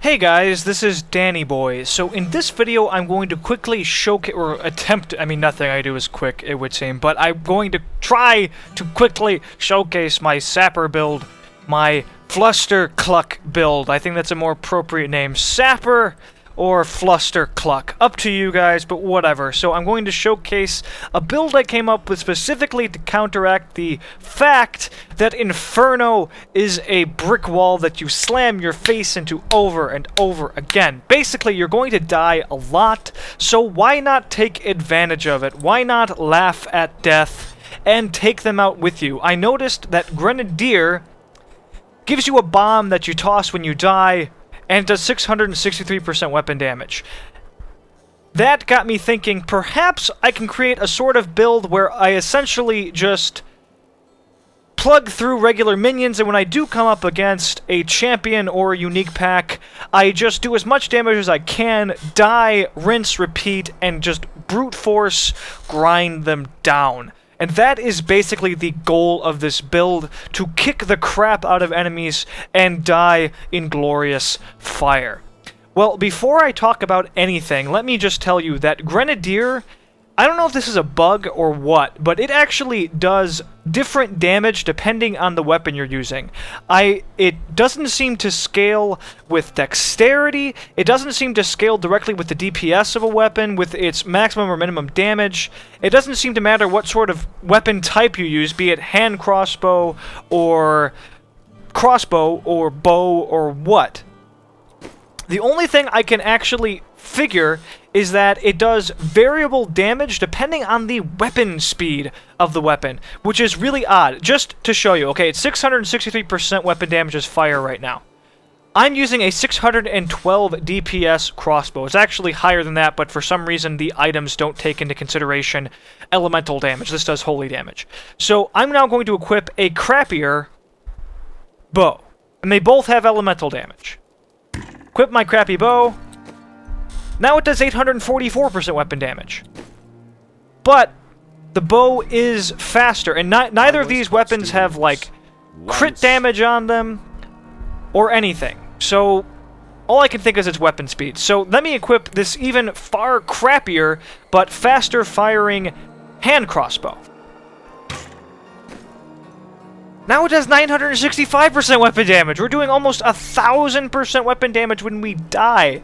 Hey guys, this is Danny Boy. So in this video, I'm going to quickly showcase, or attempt, nothing I do is quick, it would seem, but I'm going to try to quickly showcase my Sapper build, my Flustercluck build. I think that's a more appropriate name. Sapper or Flustercluck. Up to you guys, but whatever. So I'm going to showcase a build I came up with specifically to counteract the fact that Inferno is a brick wall that you slam your face into over and over again. Basically, you're going to die a lot, so why not take advantage of it? Why not laugh at death and take them out with you? I noticed that Grenadier gives you a bomb that you toss when you die, and it does 663% weapon damage. That got me thinking, perhaps I can create a sort of build where I essentially just plug through regular minions, and when I do come up against a champion or a unique pack, I just do as much damage as I can, die, rinse, repeat, and just brute force grind them down. And that is basically the goal of this build, to kick the crap out of enemies and die in glorious fire. Well, before I talk about anything, let me just tell you that Grenadier, I don't know if this is a bug or what, but it actually does different damage depending on the weapon you're using. It doesn't seem to scale with dexterity, it doesn't seem to scale directly with the DPS of a weapon, with its maximum or minimum damage. It doesn't seem to matter what sort of weapon type you use, be it hand crossbow or bow or what. The only thing I can actually figure is that it does variable damage depending on the weapon speed of the weapon, which is really odd. Just to show you, okay, it's 663% weapon damage as fire right now. I'm using a 612 DPS crossbow. It's actually higher than that, but for some reason the items don't take into consideration elemental damage. This does holy damage. So I'm now going to equip a crappier bow, and they both have elemental damage. Equip my crappy bow. Now it does 844% weapon damage. But the bow is faster, and neither of these weapons have, like, crit damage on them or anything. So all I can think is its weapon speed. So let me equip this even far crappier but faster firing hand crossbow. Now it does 965% weapon damage. We're doing almost 1,000% weapon damage when we die,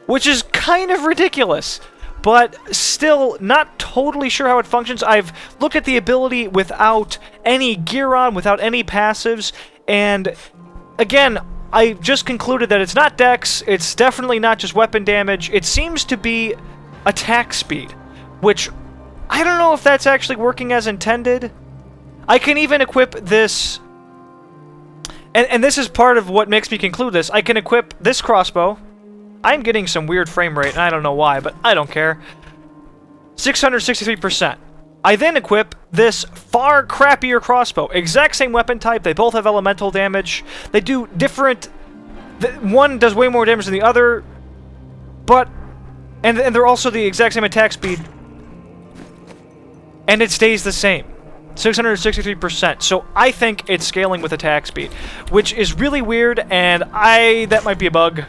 which is kind of ridiculous, but still not totally sure how it functions. I've looked at the ability without any gear on, without any passives, and again, I just concluded that it's not dex, it's definitely not just weapon damage, it seems to be attack speed, which I don't know if that's actually working as intended. I can even equip this, and this is part of what makes me conclude this. I can equip this crossbow. I'm getting some weird frame rate, and I don't know why, but I don't care. 663%. I then equip this far crappier crossbow. Exact same weapon type, they both have elemental damage. They do different... One does way more damage than the other, but... And they're also the exact same attack speed. And it stays the same. 663%. So I think it's scaling with attack speed, which is really weird, and that might be a bug.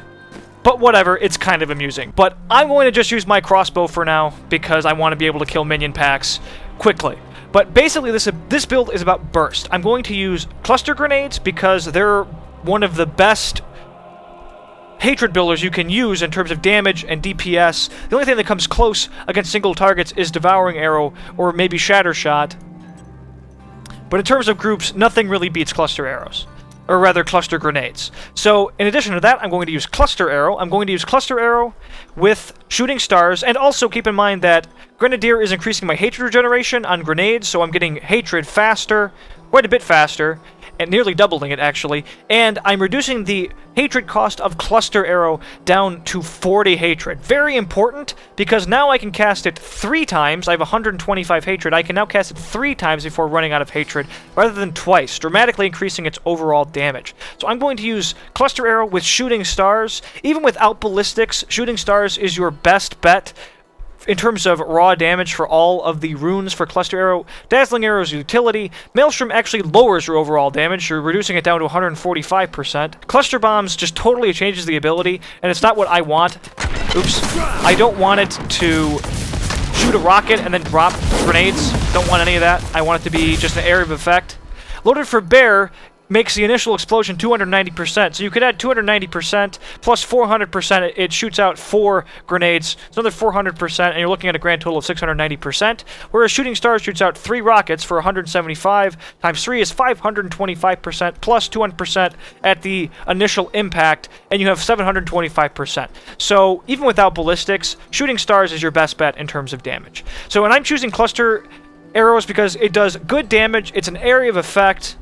But whatever, it's kind of amusing. But I'm going to just use my crossbow for now, because I want to be able to kill minion packs quickly. But basically, this build is about burst. I'm going to use cluster grenades, because they're one of the best hatred builders you can use in terms of damage and DPS. The only thing that comes close against single targets is Devouring Arrow, or maybe Shatter Shot. But in terms of groups, nothing really beats cluster arrows. Or rather, cluster grenades. So, in addition to that, I'm going to use Cluster Arrow. I'm going to use Cluster Arrow with Shooting Stars, and also keep in mind that Grenadier is increasing my hatred regeneration on grenades, so I'm getting hatred faster, quite a bit faster, and nearly doubling it, actually, and I'm reducing the hatred cost of Cluster Arrow down to 40 hatred. Very important, because now I can cast it 3 times. I have 125 hatred. I can now cast it 3 times before running out of hatred, rather than twice, dramatically increasing its overall damage. So I'm going to use Cluster Arrow with Shooting Stars. Even without ballistics, Shooting Stars is your best bet in terms of raw damage for all of the runes for Cluster Arrow. Dazzling Arrow's utility. Maelstrom actually lowers your overall damage. You're reducing it down to 145%. Cluster Bombs just totally changes the ability, and it's not what I want. Oops. I don't want it to shoot a rocket and then drop grenades. Don't want any of that. I want it to be just an area of effect. Loaded for Bear makes the initial explosion 290%. So you could add 290% plus 400%. It shoots out 4 grenades. It's another 400%, and you're looking at a grand total of 690%. Whereas Shooting Stars shoots out 3 rockets for 175. Times 3 is 525% plus 200% at the initial impact, and you have 725%. So even without ballistics, Shooting Stars is your best bet in terms of damage. So when I'm choosing Cluster Arrows because it does good damage, it's an area of effect,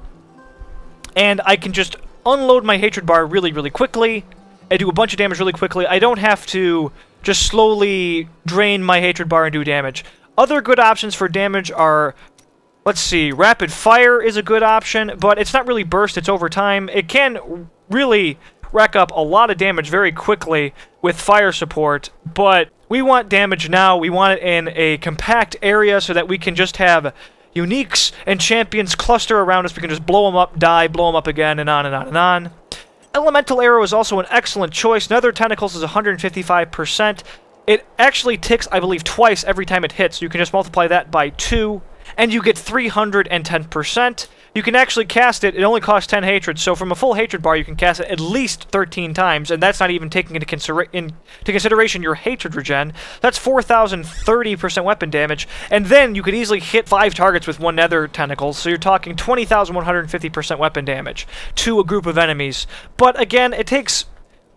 and I can just unload my Hatred Bar really, really quickly and do a bunch of damage really quickly. I don't have to just slowly drain my Hatred Bar and do damage. Other good options for damage are, let's see, Rapid Fire is a good option, but it's not really burst, it's over time. It can really rack up a lot of damage very quickly with fire support, but we want damage now. We want it in a compact area so that we can just have uniques and champions cluster around us. We can just blow them up, die, blow them up again, and on and on and on. Elemental Arrow is also an excellent choice. Nether Tentacles is 155%. It actually ticks, I believe, twice every time it hits. You can just multiply that by 2, and you get 310%. You can actually cast it. It only costs 10 hatred, so from a full hatred bar, you can cast it at least 13 times, and that's not even taking into consideration your hatred regen. That's 4,030% weapon damage, and then you could easily hit 5 targets with 1 nether tentacle, so you're talking 20,150% weapon damage to a group of enemies. But again, it takes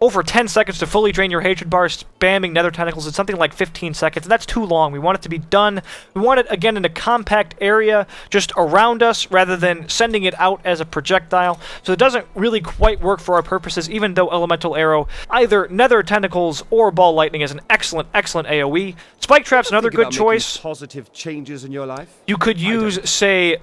over 10 seconds to fully drain your Hatred Bar, spamming Nether Tentacles. It's something like 15 seconds, and that's too long. We want it to be done. We want it, again, in a compact area, just around us, rather than sending it out as a projectile. So it doesn't really quite work for our purposes, even though Elemental Arrow, either Nether Tentacles or Ball Lightning, is an excellent, excellent AoE. Spike Trap's another good choice. Positive changes in your life? You could use, say,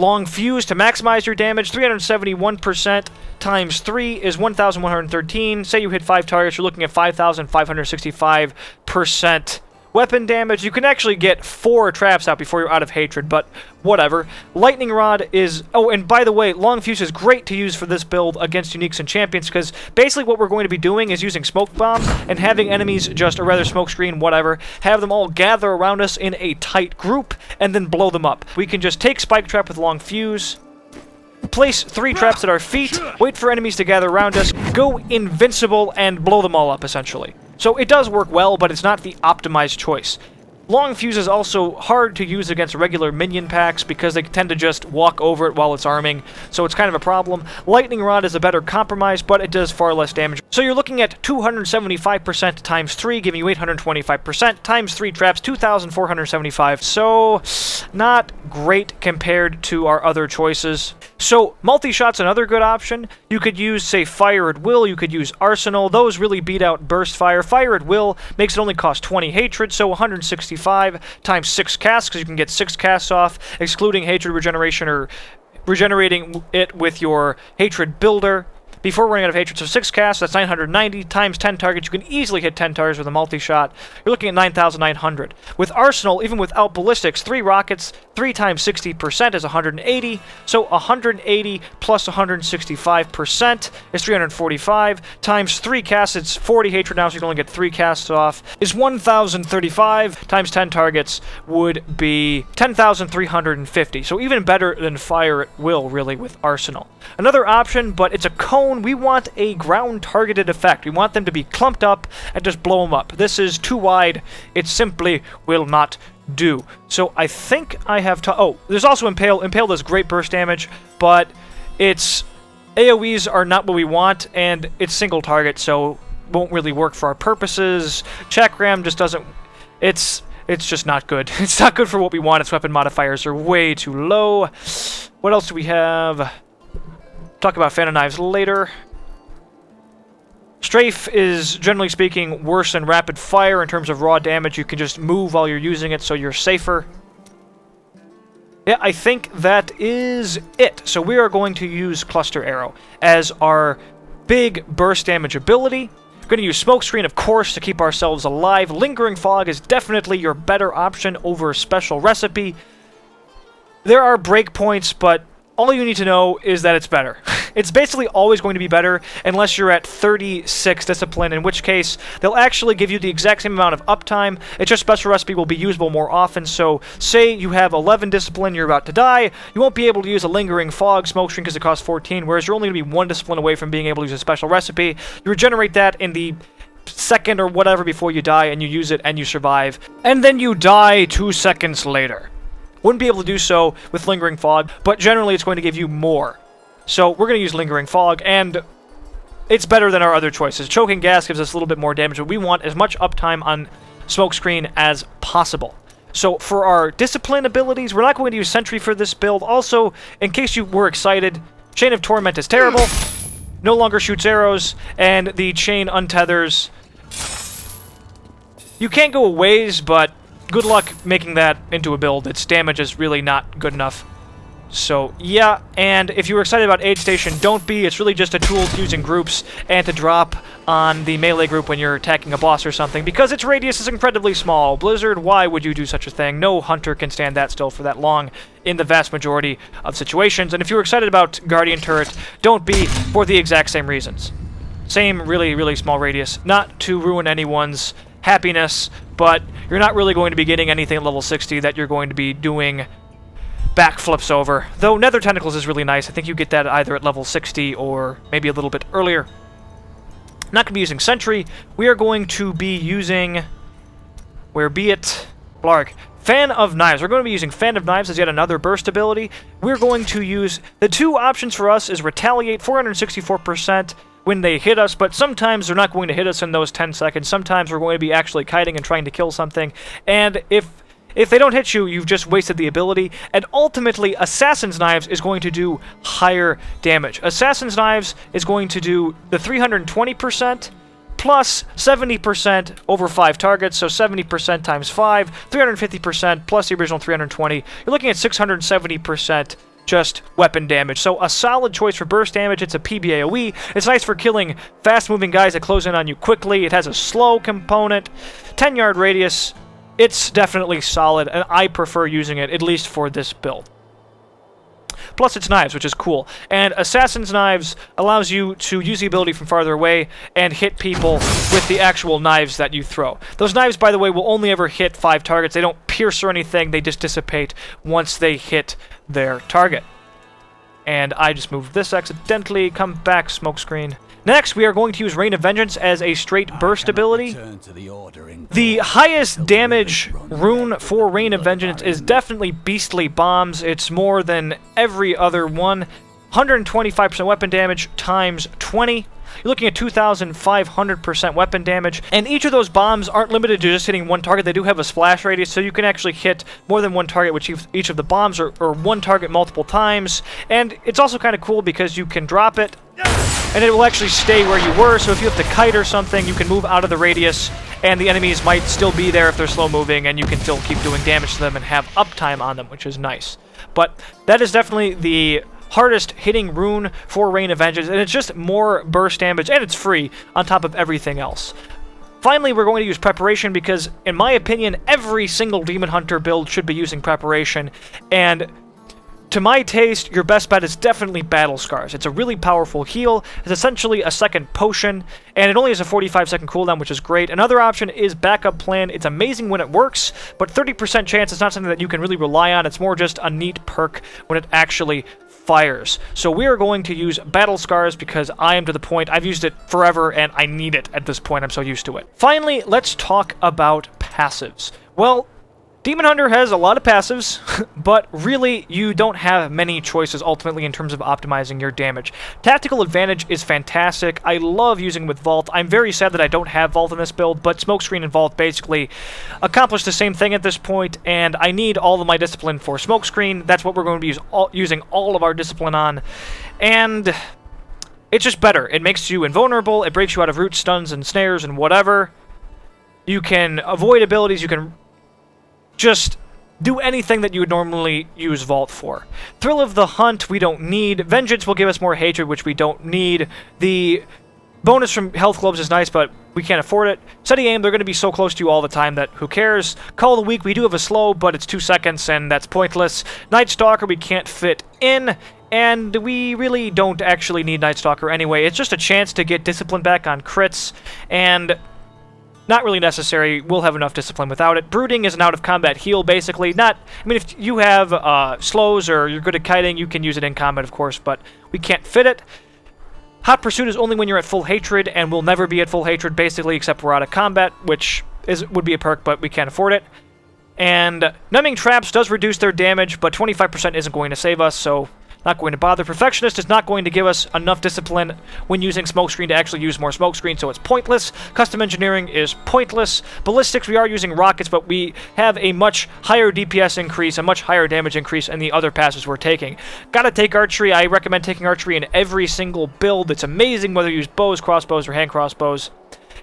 Long Fuse to maximize your damage. 371% times 3 is 1,113. Say you hit 5 targets, you're looking at 5,565% weapon damage. You can actually get 4 traps out before you're out of hatred, but whatever. Lightning Rod is... Oh, and by the way, Long Fuse is great to use for this build against uniques and champions, because basically what we're going to be doing is using Smoke Bomb and having enemies just, or rather smoke screen, whatever, have them all gather around us in a tight group and then blow them up. We can just take Spike Trap with Long Fuse, place 3 traps at our feet, wait for enemies to gather around us, go invincible, and blow them all up, essentially. So it does work well, but it's not the optimized choice. Long Fuse is also hard to use against regular minion packs because they tend to just walk over it while it's arming, so it's kind of a problem. Lightning Rod is a better compromise, but it does far less damage. So you're looking at 275% times 3, giving you 825%, times 3 traps, 2,475. So, not great compared to our other choices. So, multi-shot's another good option. You could use, say, Fire at Will, you could use Arsenal. Those really beat out Burst Fire. Fire at Will makes it only cost 20 hatred, so 165 times 6 casts, because you can get 6 casts off, excluding hatred regeneration or regenerating it with your hatred builder before running out of hatred. So 6 casts, that's 990 times 10 targets. You can easily hit 10 targets with a multi-shot. You're looking at 9,900. With Arsenal, even without ballistics, 3 rockets, 3 times 60% is 180. So 180 plus 165% is 345. Times 3 casts, it's 40 hatred now, so you can only get 3 casts off, is 1,035. Times 10 targets would be 10,350. So even better than Fire at Will, really, with Arsenal. Another option, but it's a cone. We want a ground-targeted effect. We want them to be clumped up and just blow them up. This is too wide. It simply will not do. So I think I have to... Oh, there's also Impale. Impale does great burst damage, but its AoEs are not what we want, and it's single target, so won't really work for our purposes. Chakram just doesn't... It's just not good. It's not good for what we want. Its weapon modifiers are way too low. What else do we have? Talk about Fan of Knives later. Strafe is, generally speaking, worse than Rapid Fire in terms of raw damage. You can just move while you're using it, so you're safer. Yeah, I think that is it. So we are going to use Cluster Arrow as our big burst damage ability. We're going to use Smokescreen, of course, to keep ourselves alive. Lingering Fog is definitely your better option over Special Recipe. There are breakpoints, but all you need to know is that it's better. It's basically always going to be better unless you're at 36 discipline, in which case they'll actually give you the exact same amount of uptime. It's just Special Recipe will be usable more often. So say you have 11 discipline, you're about to die, you won't be able to use a Lingering Fog Smokescreen because it costs 14, whereas you're only going to be 1 discipline away from being able to use a Special Recipe. You regenerate that in the second or whatever before you die, and you use it and you survive. And then you die 2 seconds later. Wouldn't be able to do so with Lingering Fog, but generally it's going to give you more. So we're going to use Lingering Fog, and it's better than our other choices. Choking Gas gives us a little bit more damage, but we want as much uptime on Smokescreen as possible. So for our Discipline abilities, we're not going to use Sentry for this build. Also, in case you were excited, Chain of Torment is terrible, no longer shoots arrows, and the Chain untethers. You can't go a ways, but good luck making that into a build. Its damage is really not good enough. So, yeah, and if you were excited about Aid Station, don't be. It's really just a tool to use in groups and to drop on the melee group when you're attacking a boss or something, because its radius is incredibly small. Blizzard, why would you do such a thing? No hunter can stand that still for that long in the vast majority of situations. And if you were excited about Guardian Turret, don't be, for the exact same reasons. Same really, really small radius. Not to ruin anyone's happiness, but you're not really going to be getting anything at level 60 that you're going to be doing backflips over. Though Nether Tentacles is really nice. I think you get that either at level 60 or maybe a little bit earlier. Not going to be using Sentry. We are going to be using... where be it? Blarg. Fan of Knives. We're going to be using Fan of Knives as yet another burst ability. We're going to use... the two options for us is Retaliate, 464%, when they hit us, but sometimes they're not going to hit us in those 10 seconds. Sometimes we're going to be actually kiting and trying to kill something, and if they don't hit you, you've just wasted the ability. And ultimately, Assassin's Knives is going to do higher damage. Assassin's Knives is going to do the 320% plus 70% over 5 targets, so 70% times 5, 350% plus the original 320. You're looking at 670% just weapon damage. So a solid choice for burst damage. It's a PBAOE. It's nice for killing fast-moving guys that close in on you quickly. It has a slow component, 10-yard radius. It's definitely solid, and I prefer using it, at least for this build. Plus it's knives, which is cool. And Assassin's Knives allows you to use the ability from farther away and hit people with the actual knives that you throw. Those knives, by the way, will only ever hit 5 targets. They don't pierce or anything. They just dissipate once they hit their target. And I just moved this accidentally. Come back, Smokescreen. Next, we are going to use Rain of Vengeance as a straight burst ability. The highest damage rune for Rain of Vengeance is definitely Beastly Bombs. It's more than every other one. 125% weapon damage times 20. You're looking at 2,500% weapon damage, and each of those bombs aren't limited to just hitting one target. They do have a splash radius, so you can actually hit more than one target with each of the bombs, or one target multiple times. And it's also kind of cool because you can drop it, and it will actually stay where you were, so if you have to kite or something, you can move out of the radius, and the enemies might still be there if they're slow moving, and you can still keep doing damage to them and have uptime on them, which is nice. But that is definitely the hardest hitting rune for Rain of Vengeance, and it's just more burst damage, and it's free on top of everything else. Finally, we're going to use Preparation because, in my opinion, every single Demon Hunter build should be using Preparation, and to my taste, your best bet is definitely Battle Scars. It's a really powerful heal. It's essentially a second potion, and it only has a 45-second cooldown, which is great. Another option is Backup Plan. It's amazing when it works, but 30% chance is not something that you can really rely on. It's more just a neat perk when it actually fires. So we are going to use Battle Scars because I am to the point, I've used it forever, and I need it at this point. I'm so used to it. Finally, let's talk about passives. Well, Demon Hunter has a lot of passives, but really you don't have many choices ultimately in terms of optimizing your damage. Tactical Advantage is fantastic. I love using with Vault. I'm very sad that I don't have Vault in this build, but Smokescreen and Vault basically accomplish the same thing at this point, and I need all of my discipline for Smokescreen. That's what we're going to be using all of our discipline on, and it's just better. It makes you invulnerable. It breaks you out of roots, stuns, and snares, and whatever. You can avoid abilities. You can just do anything that you would normally use Vault for. Thrill of the Hunt, we don't need. Vengeance will give us more hatred, which we don't need. The Bonus from health globes is nice, but we can't afford it. Steady aim, they're going to be so close to you all the time that who cares. Call of the week, we do have a slow, but it's 2 seconds, and that's pointless. Night Stalker, we can't fit in, and we really don't actually need Night Stalker anyway. It's just a chance to get discipline back on crits, and not really necessary. We'll have enough discipline without it. Brooding is an out-of-combat heal, basically. I mean, if you have slows or you're good at kiting, you can use it in combat, of course, but we can't fit it. Hot Pursuit is only when you're at full hatred, and we'll never be at full hatred, basically, except we're out of combat, which would be a perk, but we can't afford it. And Numbing Traps does reduce their damage, but 25% isn't going to save us, so not going to bother. Perfectionist is not going to give us enough discipline when using Smokescreen to actually use more Smokescreen, so it's pointless. Custom Engineering is pointless. Ballistics, we are using rockets, but we have a much higher DPS increase, a much higher damage increase in the other passes we're taking. Gotta take Archery. I recommend taking Archery in every single build. It's amazing whether you use bows, crossbows, or hand crossbows.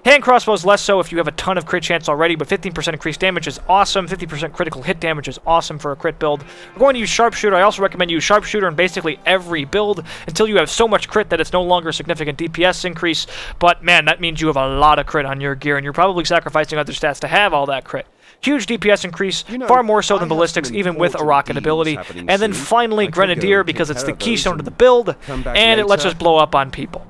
Hand crossbows less so if you have a ton of crit chance already, but 15% increased damage is awesome. 50% critical hit damage is awesome for a crit build. We're going to use Sharpshooter. I also recommend you use Sharpshooter in basically every build until you have so much crit that it's no longer a significant DPS increase. But man, that means you have a lot of crit on your gear, and you're probably sacrificing other stats to have all that crit. Huge DPS increase, far more so than Ballistics, even with a rocket ability. And then finally, Grenadier, because it's the keystone to the build, and it lets us blow up on people.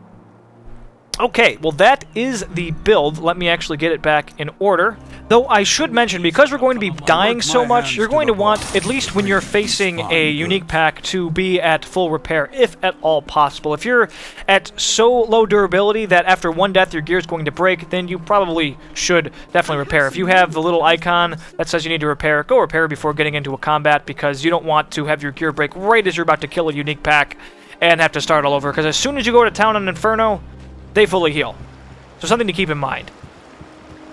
Okay, well that is the build. Let me actually get it back in order. Though I should mention, because we're going to be dying so much, you're going to want, at least when you're facing a unique pack, to be at full repair, if at all possible. If you're at so low durability that after one death your gear is going to break, then you probably should definitely repair. If you have the little icon that says you need to repair, go repair before getting into a combat, because you don't want to have your gear break right as you're about to kill a unique pack and have to start all over, because as soon as you go to town on Inferno, they fully heal. So something to keep in mind.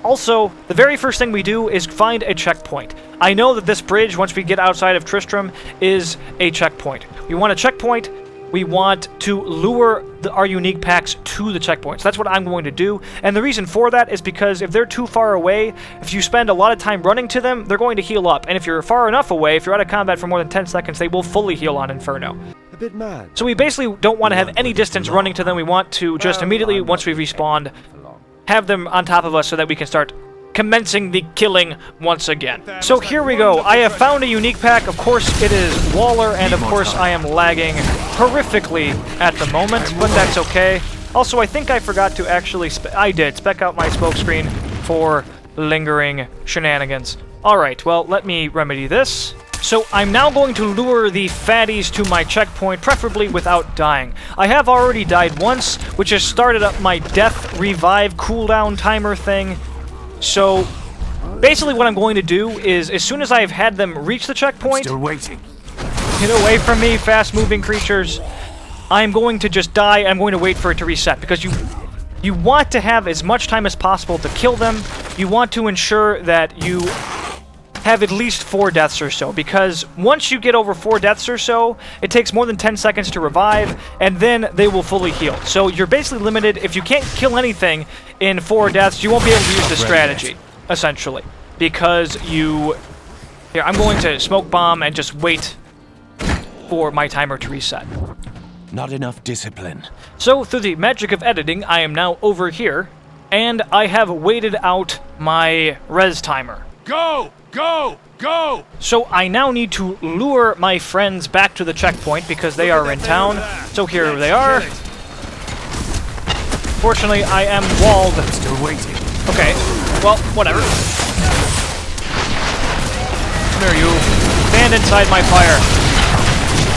Also, the very first thing we do is find a checkpoint. I know that this bridge, once we get outside of Tristram, is a checkpoint. We want a checkpoint. We want to lure our unique packs to the checkpoints. That's what I'm going to do. And the reason for that is because if they're too far away, if you spend a lot of time running to them, they're going to heal up. And if you're far enough away, if you're out of combat for more than 10 seconds, they will fully heal on Inferno. A bit mad. So we basically don't want to have any distance running to them. We want to just immediately, once we respawn, have them on top of us so that we can start commencing the killing once again. So here we go. I have found a unique pack. Of course, it is Waller, and of course I am lagging horrifically at the moment, but that's okay. Also, I think I forgot to actually I did spec out my smokescreen for lingering shenanigans. Alright, well, let me remedy this. So I'm now going to lure the fatties to my checkpoint, preferably without dying. I have already died once, which has started up my death revive cooldown timer thing. So basically what I'm going to do is, as soon as I have had them reach the checkpoint, still waiting. Get away from me, fast-moving creatures. I'm going to just die. I'm going to wait for it to reset, because you want to have as much time as possible to kill them. You want to ensure that you have at least 4 deaths or so, because once you get over 4 deaths or so, it takes more than 10 seconds to revive, and then they will fully heal. So you're basically limited. If you can't kill anything in 4 deaths, you won't be able to use the strategy, essentially, because you... Here, I'm going to smoke bomb and just wait for my timer to reset. Not enough discipline. So, through the magic of editing, I am now over here, and I have waited out my res timer. Go! Go! Go! So I now need to lure my friends back to the checkpoint because they are in town. So here they are. Fortunately, I am walled. Still waiting. Okay, well, whatever. Come here, you. Stand inside my fire.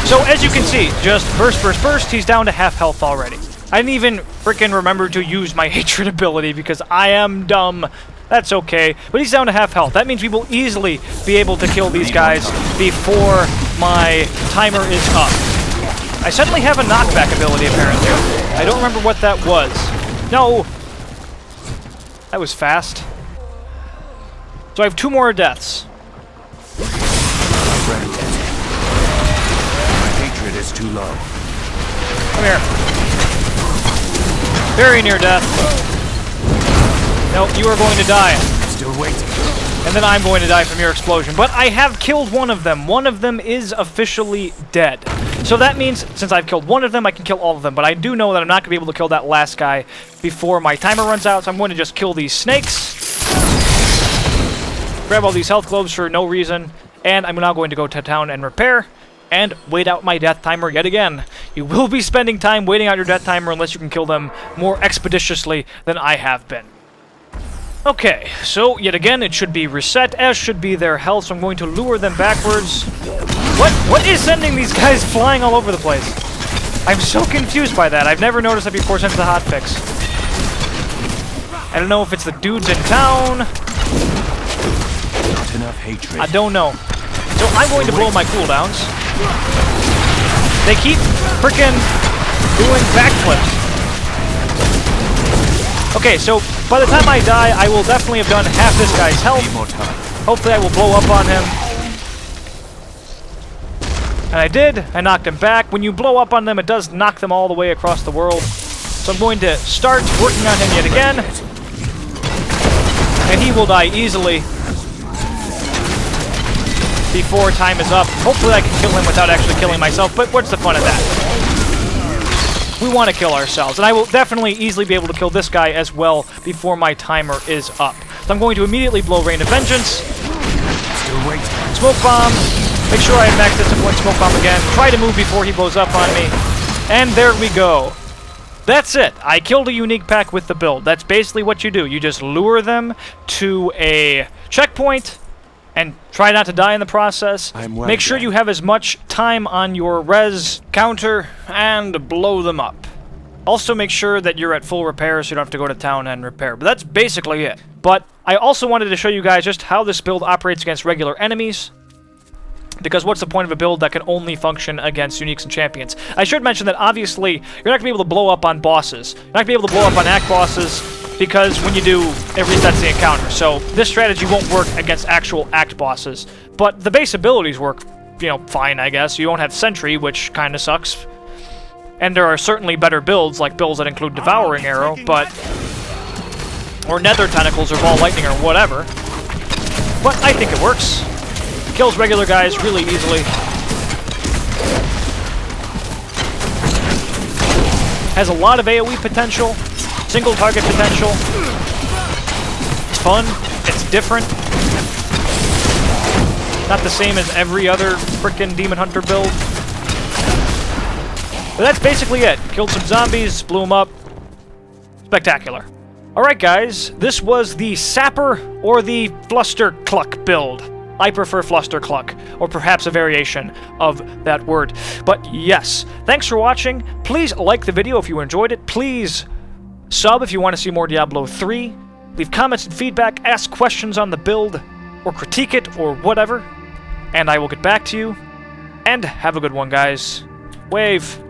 So as you can see, just burst, burst, burst, he's down to half health already. I didn't even frickin' remember to use my hatred ability because I am dumb. That's okay, but he's down to half health. That means we will easily be able to kill these guys before my timer is up. I suddenly have a knockback ability, apparently. I don't remember what that was. No! That was fast. So I have 2 more deaths. My hatred is too low. Come here. Very near death. No, you are going to die. Still waiting. And then I'm going to die from your explosion. But I have killed one of them. One of them is officially dead. So that means, since I've killed one of them, I can kill all of them. But I do know that I'm not going to be able to kill that last guy before my timer runs out, so I'm going to just kill these snakes. Grab all these health globes for no reason, and I'm now going to go to town and repair, and wait out my death timer yet again. You will be spending time waiting out your death timer unless you can kill them more expeditiously than I have been. Okay, so yet again, it should be reset, as should be their health, so I'm going to lure them backwards. What is sending these guys flying all over the place? I'm so confused by that. I've never noticed that before since the hotfix. I don't know if it's the dudes in town. Not enough hatred. I don't know. So I'm going to blow my cooldowns. They keep frickin' doing backflips. Okay, so by the time I die, I will definitely have done half this guy's health. Hopefully I will blow up on him. And I did. I knocked him back. When you blow up on them, it does knock them all the way across the world. So I'm going to start working on him yet again. And he will die easily before time is up. Hopefully I can kill him without actually killing myself, but what's the fun of that? We want to kill ourselves, and I will definitely easily be able to kill this guy as well before my timer is up. So I'm going to immediately blow Rain of Vengeance. Still waiting. Smoke Bomb. Make sure I have max discipline. Smoke Bomb again. Try to move before he blows up on me. And there we go. That's it. I killed a unique pack with the build. That's basically what you do. You just lure them to a checkpoint and try not to die in the process. Make sure you have as much time on your res counter and blow them up. Also make sure that you're at full repair so you don't have to go to town and repair. But that's basically it. But I also wanted to show you guys just how this build operates against regular enemies. Because what's the point of a build that can only function against uniques and champions? I should mention that obviously you're not going to be able to blow up on bosses. You're not going to be able to blow up on act bosses, because when you do, it resets the encounter. So this strategy won't work against actual act bosses. But the base abilities work, you know, fine, I guess. You won't have Sentry, which kind of sucks. And there are certainly better builds, like builds that include Devouring Arrow, but... or Nether Tentacles, or Ball Lightning, or whatever. But I think it works. Kills regular guys really easily. Has a lot of AoE potential. Single target potential. It's fun. It's different. Not the same as every other frickin' Demon Hunter build. But that's basically it. Killed some zombies, blew them up. Spectacular. Alright guys, this was the Sapper or the Flustercluck build. I prefer Flustercluck, or perhaps a variation of that word. But yes, thanks for watching. Please like the video if you enjoyed it. Please sub if you want to see more Diablo 3. Leave comments and feedback, ask questions on the build, or critique it, or whatever. And I will get back to you. And have a good one, guys. Wave.